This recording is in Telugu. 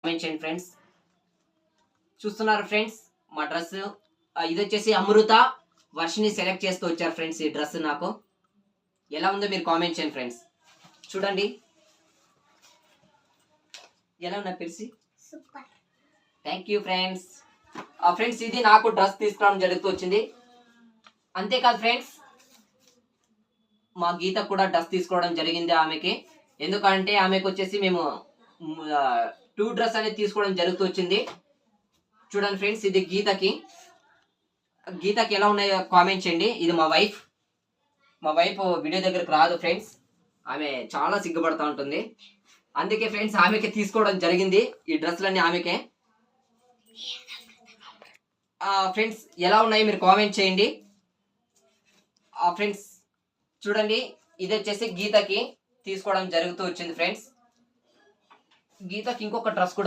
కామెంట్ చేయండి ఫ్రెండ్స్. చూస్తున్నారు ఫ్రెండ్స్ మా డ్రెస్. ఇది వచ్చేసి అమృత వర్షిని సెలెక్ట్ చేస్తూ వచ్చారు ఫ్రెండ్స్. ఈ డ్రెస్ నాకు ఎలా ఉందో మీరు కామెంట్ చేయండి ఫ్రెండ్స్. చూడండి ఎలా ఉన్నా పిలిచి. Thank you friends. ఫ్రెండ్స్ ఇది నాకు డ్రెస్ తీసుకురావడం జరుగుతూ వచ్చింది. అంతేకాదు ఫ్రెండ్స్, మా గీత కూడా డ్రెస్ తీసుకోవడం జరిగింది ఆమెకి. ఎందుకంటే ఆమెకు వచ్చేసి మేము 2 డ్రెస్ అనేది తీసుకోవడం జరుగుతూ వచ్చింది. చూడండి ఫ్రెండ్స్, ఇది గీతకి ఎలా ఉన్నాయో కామెంట్ చేయండి. ఇది మా వైఫ్ వీడియో దగ్గరకు రాదు ఫ్రెండ్స్. ఆమె చాలా సిగ్గుపడతా ఉంటుంది. అందుకే ఫ్రెండ్స్ ఆమెకి తీసుకోవడం జరిగింది ఈ డ్రెస్లన్నీ ఆమెకే. ఫ్రెండ్స్ ఎలా ఉన్నాయో మీరు కామెంట్ చేయండి. ఫ్రెండ్స్ చూడండి, ఇది వచ్చేసి గీతకి తీసుకోవడం జరుగుతూ వచ్చింది ఫ్రెండ్స్. గీతకి ఇంకొక డ్రెస్ కూడా